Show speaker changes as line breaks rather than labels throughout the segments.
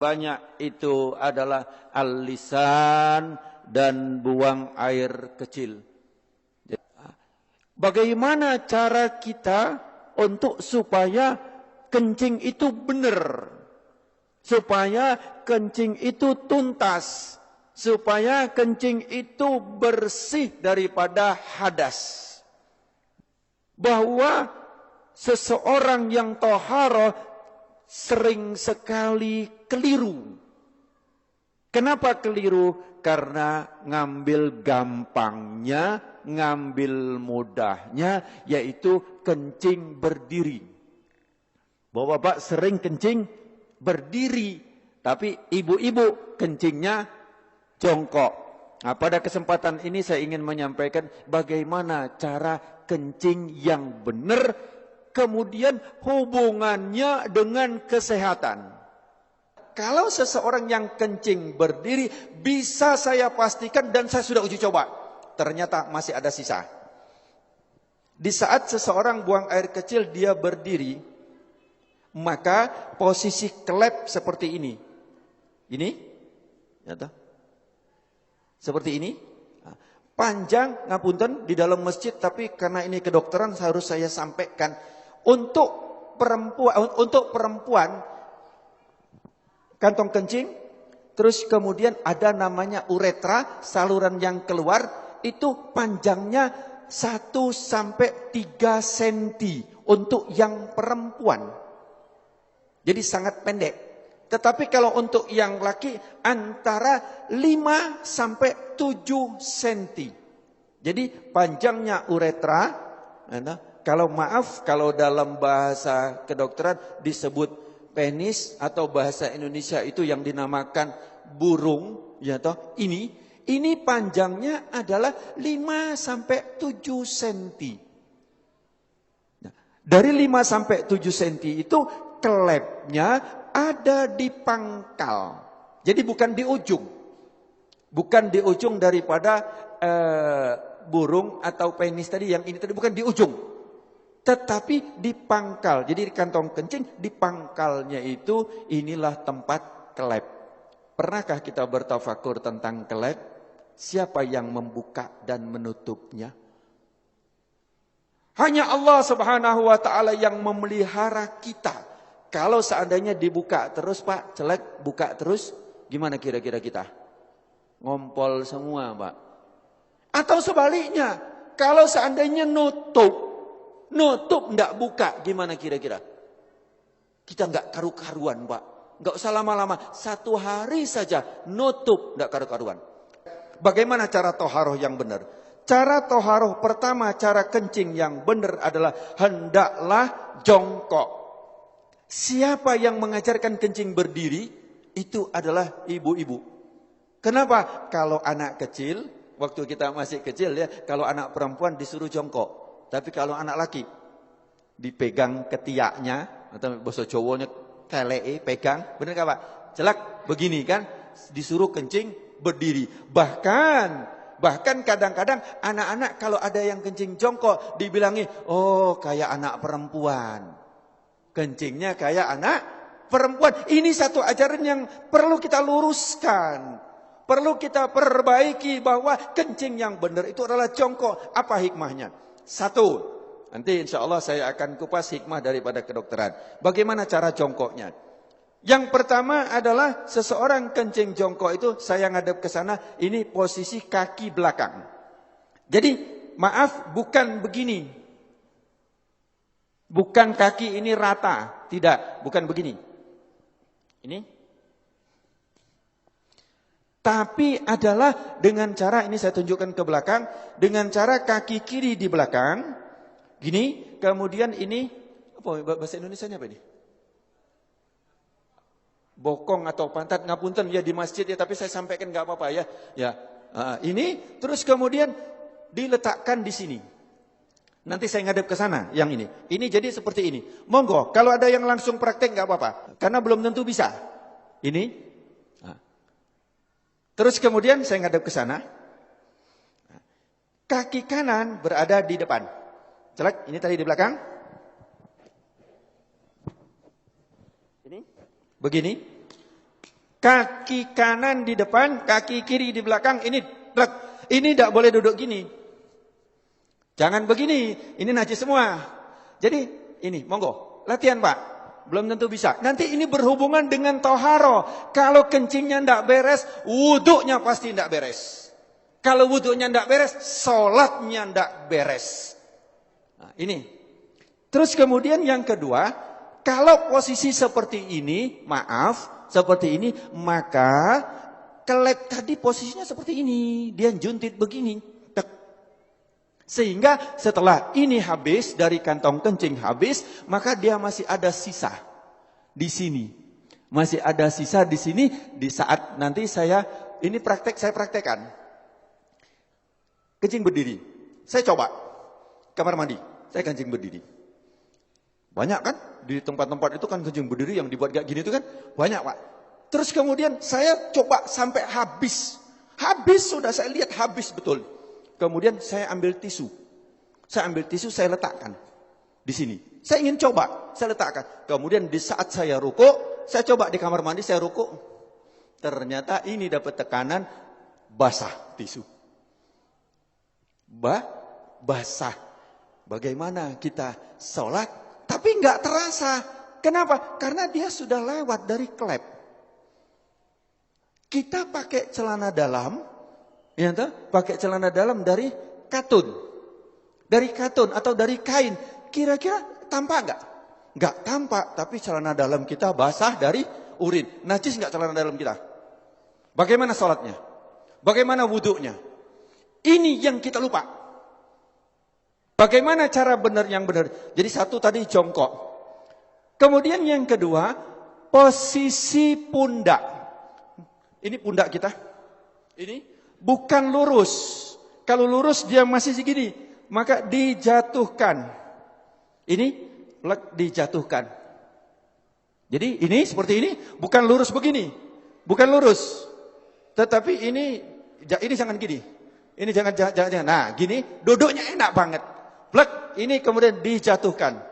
banyak itu adalah al-lisan dan buang air kecil. Bagaimana cara kita untuk supaya kencing itu benar? Supaya kencing itu tuntas, supaya kencing itu bersih daripada hadas. Bahwa seseorang yang taharah sering sekali keliru. Kenapa keliru? Karena ngambil gampangnya, ngambil mudahnya, yaitu kencing berdiri. Bapak-bapak sering kencing berdiri, tapi ibu-ibu kencingnya jongkok. Nah, pada kesempatan ini saya ingin menyampaikan bagaimana cara kencing yang benar, kemudian hubungannya dengan kesehatan. Kalau seseorang yang kencing berdiri, bisa saya pastikan dan saya sudah uji coba, ternyata masih ada sisa. Di saat seseorang buang air kecil, dia berdiri, maka posisi klep seperti ini. Ini, ya toh? Seperti ini. Panjang, ngapunten, di dalam masjid, tapi karena ini kedokteran harus saya sampaikan. Untuk perempuan kantong kencing, terus kemudian ada namanya uretra, saluran yang keluar, itu panjangnya 1 sampai 3 cm untuk yang perempuan. Jadi sangat pendek. Tetapi kalau untuk yang laki antara 5 sampai 7 cm. Jadi panjangnya uretra, kalau dalam bahasa kedokteran disebut penis, atau bahasa Indonesia itu yang dinamakan burung, ya toh. Ini panjangnya adalah 5 sampai 7 cm. Nah, dari 5 sampai 7 cm itu klepnya ada di pangkal. Jadi bukan di ujung. Bukan di ujung daripada burung atau penis tadi, yang ini tadi bukan di ujung. Tetapi di pangkal. Jadi di kantong kencing, di pangkalnya itu inilah tempat kelep. Pernahkah kita bertafakur tentang kelep? Siapa yang membuka dan menutupnya? Hanya Allah Subhanahu wa ta'ala yang memelihara kita. Kalau seandainya dibuka terus, Pak, celek, buka terus, gimana kira-kira kita? Ngompol semua, Pak. Atau sebaliknya, kalau seandainya nutup enggak buka, gimana kira-kira? Kita enggak karu-karuan, Pak. Enggak usah lama-lama, 1 hari saja nutup enggak karu-karuan. Bagaimana cara toharoh yang benar? Cara toharoh pertama, cara kencing yang benar adalah hendaklah jongkok. Siapa yang mengajarkan kencing berdiri? Itu adalah ibu-ibu. Kenapa? Kalau anak kecil, waktu kita masih kecil ya, kalau anak perempuan disuruh jongkok. Tapi kalau anak laki dipegang ketiaknya, atau bahasa Jawanya keleke, pegang, benar enggak Pak? Celak begini kan, disuruh kencing berdiri. Bahkan kadang-kadang anak-anak kalau ada yang kencing jongkok dibilangi, "Oh, kayak anak perempuan." Kencingnya kayak anak perempuan. Ini satu ajaran yang perlu kita luruskan. Perlu kita perbaiki bahwa kencing yang benar itu adalah jongkok. Apa hikmahnya? 1, nanti insya Allah saya akan kupas hikmah daripada kedokteran. Bagaimana cara jongkoknya? Yang pertama adalah seseorang kencing jongkok itu, saya ngadep ke sana, ini posisi kaki belakang. Jadi maaf, bukan begini. Bukan kaki ini rata, tidak, bukan begini. Ini. Tapi adalah dengan cara, ini saya tunjukkan ke belakang, dengan cara kaki kiri di belakang, gini, kemudian ini, apa bahasa Indonesianya apa ini? Bokong atau pantat, ngapunten ya di masjid ya, tapi saya sampaikan nggak apa-apa ya. Ya, ini terus kemudian diletakkan di sini. Nanti saya ngadep ke sana yang ini. Ini jadi seperti ini. Monggo, kalau ada yang langsung praktek nggak apa-apa, karena belum tentu bisa. Ini. Terus kemudian saya ngadep ke sana. Kaki kanan berada di depan. Celak, ini tadi di belakang. Ini. Begini. Kaki kanan di depan, kaki kiri di belakang. Ini tidak boleh duduk gini. Jangan begini, ini najis semua. Jadi ini, monggo, latihan Pak. Belum tentu bisa. Nanti ini berhubungan dengan toharo. Kalau kencingnya tidak beres, wuduknya pasti tidak beres. Kalau wuduknya tidak beres, sholatnya tidak beres. Nah, ini. Terus kemudian yang kedua, kalau posisi seperti ini, maaf, seperti ini, maka kelep tadi posisinya seperti ini. Dia juntit begini. Sehingga setelah ini habis, dari kantong kencing habis, maka dia masih ada sisa di sini. Masih ada sisa di sini, di saat nanti saya praktekkan. Kencing berdiri. Saya coba, kamar mandi, saya kencing berdiri. Banyak kan, di tempat-tempat itu kan kencing berdiri yang dibuat kayak gini itu kan, banyak Pak. Terus kemudian saya coba sampai habis. Habis sudah saya lihat habis betul. Kemudian saya ambil tisu. Saya letakkan di sini. Saya ingin coba, saya letakkan. Kemudian di saat saya rukuk, saya coba di kamar mandi, saya rukuk. Ternyata ini dapat tekanan basah tisu. Basah. Bagaimana kita sholat, tapi nggak terasa. Kenapa? Karena dia sudah lewat dari klep. Kita pakai celana dalam. Ya, pakai celana dalam dari katun. Dari katun atau dari kain. Kira-kira tampak enggak? Enggak tampak, tapi celana dalam kita basah dari urin. Najis enggak celana dalam kita? Bagaimana sholatnya? Bagaimana wuduknya? Ini yang kita lupa. Bagaimana cara benar yang benar? Jadi satu tadi jongkok. Kemudian yang kedua, posisi pundak. Ini pundak kita. Ini bukan lurus. Kalau lurus dia masih segini, maka dijatuhkan. Ini dijatuhkan. Jadi ini seperti ini, bukan lurus begini. Bukan lurus. Tetapi ini jangan gini. Ini jangan. Nah, gini duduknya enak banget. Plek, ini kemudian dijatuhkan.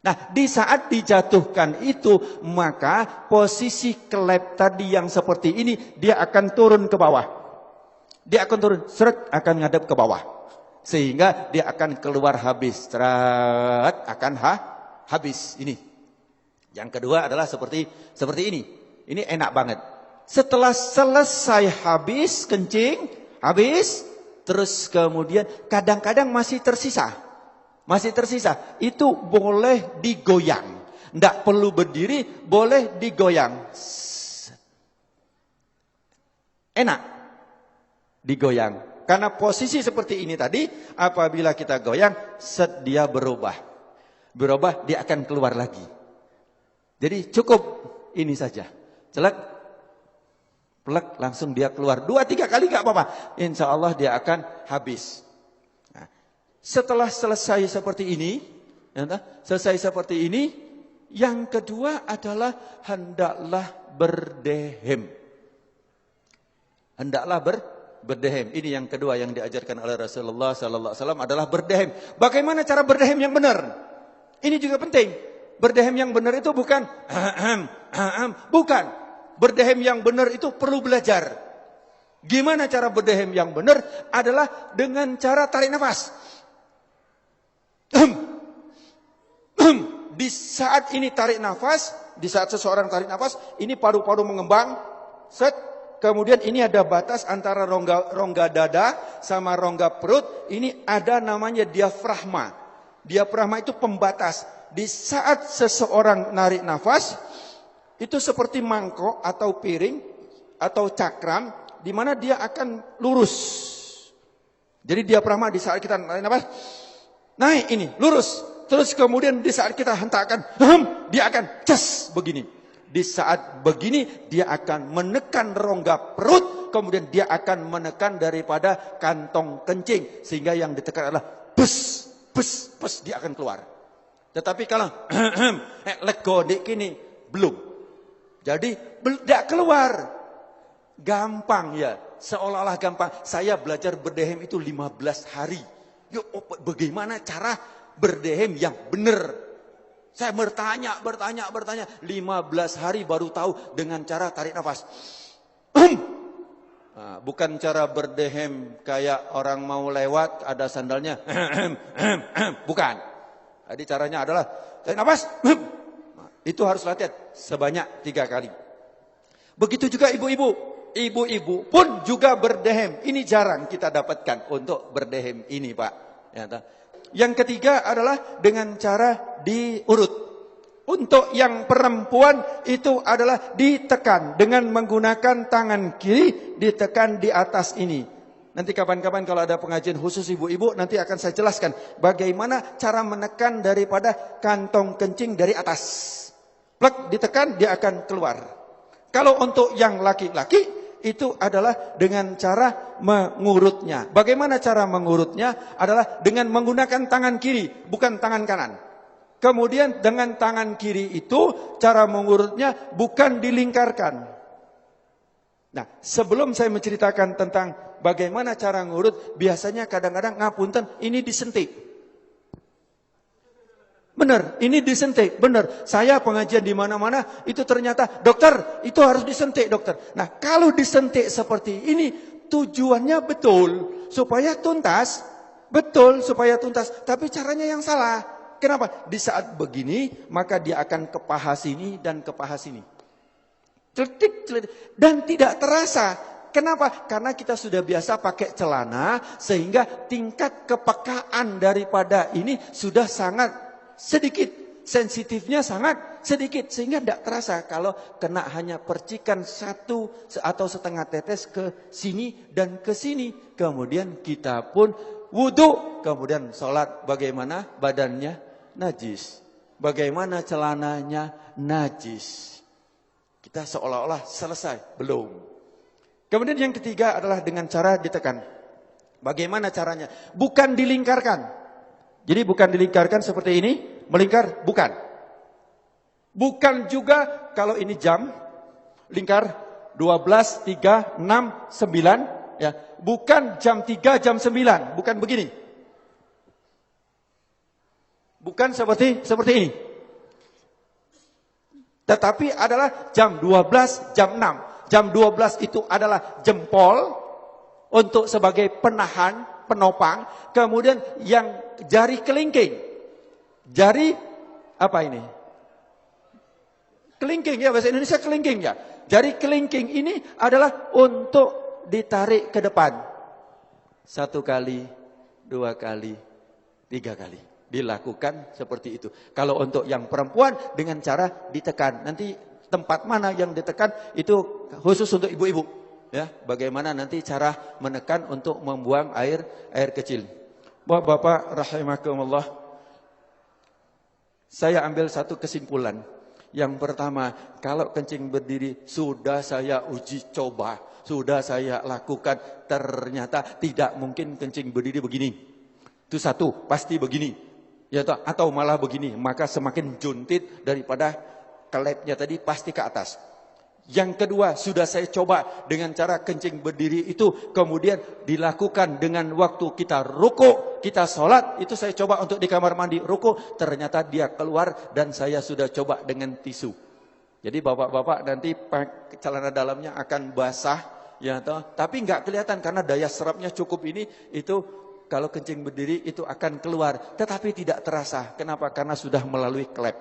Nah, di saat dijatuhkan itu, maka posisi kelep tadi yang seperti ini, dia akan turun ke bawah. Dia akan turun, akan ngadep ke bawah. Sehingga dia akan keluar habis. Akan habis. Ini. Yang kedua adalah seperti ini. Ini enak banget. Setelah selesai habis, kencing, habis, terus kemudian kadang-kadang masih tersisa. Itu boleh digoyang. Tidak perlu berdiri, boleh digoyang. Enak digoyang. Karena posisi seperti ini tadi, apabila kita goyang, dia berubah. Berubah, dia akan keluar lagi. Jadi cukup ini saja. Celek, plek, langsung dia keluar. 2-3 kali gak apa-apa. Insya Allah dia akan habis. Nah, setelah selesai seperti ini, yang kedua adalah hendaklah berdehem. Hendaklah berdehem. Ini yang kedua yang diajarkan oleh Rasulullah sallallahu alaihi wasallam adalah berdehem. Bagaimana cara berdehem yang benar? Ini juga penting. Berdehem yang benar itu bukan bukan. Berdehem yang benar itu perlu belajar. Gimana cara berdehem yang benar? Adalah dengan cara tarik nafas. Di saat ini tarik nafas, di saat seseorang tarik nafas, ini paru-paru mengembang, kemudian ini ada batas antara rongga dada sama rongga perut, ini ada namanya diafragma. Diafragma itu pembatas. Di saat seseorang narik nafas, itu seperti mangkok atau piring atau cakram, di mana dia akan lurus. Jadi diafragma di saat kita narik nafas, naik ini, lurus. Terus kemudian di saat kita hentakkan, dia akan ces begini. Di saat begini, dia akan menekan rongga perut, kemudian dia akan menekan daripada kantong kencing. Sehingga yang ditekan adalah bus, dia akan keluar. Tetapi kalau lego dik ini, belum. Jadi, tidak keluar. Gampang ya, seolah-olah gampang. Saya belajar berdehem itu 15 hari. Yuk, bagaimana cara berdehem yang benar? Saya bertanya. 15 hari baru tahu dengan cara tarik nafas. Nah, bukan cara berdehem kayak orang mau lewat ada sandalnya. Bukan. Jadi caranya adalah tarik nafas. Nah, itu harus latihan sebanyak 3 kali. Begitu juga ibu-ibu. Ibu-ibu pun juga berdehem. Ini jarang kita dapatkan untuk berdehem ini, Pak. Ya, yang ketiga adalah dengan cara diurut. Untuk yang perempuan itu adalah ditekan dengan menggunakan tangan kiri, ditekan di atas ini. Nanti kapan-kapan kalau ada pengajian khusus ibu-ibu, nanti akan saya jelaskan bagaimana cara menekan daripada kantong kencing dari atas. Plek, ditekan, dia akan keluar. Kalau untuk yang laki-laki, itu adalah dengan cara mengurutnya. Bagaimana cara mengurutnya? Adalah dengan menggunakan tangan kiri, bukan tangan kanan. Kemudian dengan tangan kiri itu cara mengurutnya bukan dilingkarkan. Nah, sebelum saya menceritakan tentang bagaimana cara ngurut, biasanya kadang-kadang ngapunten ini disentik. Benar, ini disentik, benar. Saya pengajian di mana-mana itu ternyata, dokter, itu harus disentik, dokter. Nah, kalau disentik seperti ini, tujuannya betul supaya tuntas, tapi caranya yang salah. Kenapa? Di saat begini, maka dia akan ke paha sini dan ke paha sini. Celetik. Dan tidak terasa. Kenapa? Karena kita sudah biasa pakai celana, sehingga tingkat kepekaan daripada ini sudah sangat sedikit. Sensitifnya sangat sedikit. Sehingga tidak terasa kalau kena hanya percikan 1 atau setengah tetes ke sini dan ke sini. Kemudian kita pun wudu. Kemudian sholat bagaimana badannya? Najis. Bagaimana celananya? Najis. Kita seolah-olah selesai. Belum. Kemudian yang ketiga adalah dengan cara ditekan. Bagaimana caranya? Bukan dilingkarkan. Jadi bukan dilingkarkan seperti ini. Melingkar? Bukan. Bukan juga kalau ini jam. Lingkar 12, 3, 6, 9. Ya. Bukan jam 3, jam 9. Bukan begini. Bukan seperti ini. Tetapi adalah jam 12, jam 6. Jam 12 itu adalah jempol untuk sebagai penahan, penopang. Kemudian yang jari kelingking. Jari apa ini? Kelingking ya, bahasa Indonesia kelingking ya. Jari kelingking ini adalah untuk ditarik ke depan. 1 kali, 2 kali, 3 kali. Dilakukan seperti itu. Kalau untuk yang perempuan dengan cara ditekan. Nanti tempat mana yang ditekan itu khusus untuk ibu-ibu. Ya, bagaimana nanti cara menekan untuk membuang air kecil. Bapak-bapak rahimakumullah. Saya ambil satu kesimpulan. Yang pertama, kalau kencing berdiri sudah saya uji coba, sudah saya lakukan, ternyata tidak mungkin kencing berdiri begini. Itu satu, pasti begini. Ya, atau malah begini, maka semakin juntit daripada kelepnya tadi pasti ke atas. Yang kedua, sudah saya coba dengan cara kencing berdiri itu, kemudian dilakukan dengan waktu kita ruku, kita sholat, itu saya coba untuk di kamar mandi ruku, ternyata dia keluar dan saya sudah coba dengan tisu. Jadi bapak-bapak nanti celana dalamnya akan basah, ya toh, tapi nggak kelihatan karena daya serapnya cukup ini, itu kalau kencing berdiri itu akan keluar, tetapi tidak terasa. Kenapa? Karena sudah melalui klep.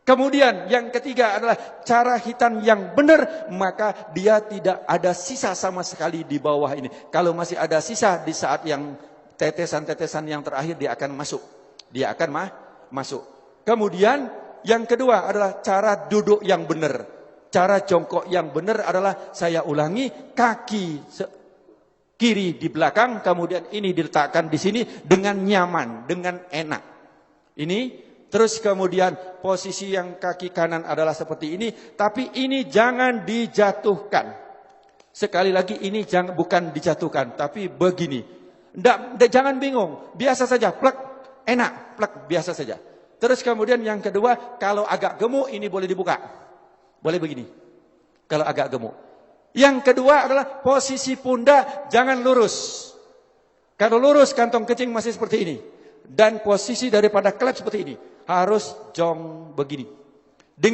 Kemudian yang ketiga adalah cara hitan yang benar, maka dia tidak ada sisa sama sekali di bawah ini. Kalau masih ada sisa di saat yang tetesan-tetesan yang terakhir, dia akan masuk. Dia akan masuk. Kemudian yang kedua adalah cara duduk yang benar. Cara jongkok yang benar adalah saya ulangi, kaki kiri di belakang, kemudian ini diletakkan di sini dengan nyaman, dengan enak. Ini, terus kemudian posisi yang kaki kanan adalah seperti ini, tapi ini jangan dijatuhkan. Sekali lagi ini bukan dijatuhkan, tapi begini. Jangan bingung, biasa saja, plek, enak, plek, biasa saja. Terus kemudian yang kedua, kalau agak gemuk ini boleh dibuka. Boleh begini, kalau agak gemuk. Yang kedua adalah posisi pundak jangan lurus. Kalau lurus kantong kencing masih seperti ini. Dan posisi daripada klep seperti ini. harus jong begini. Dengan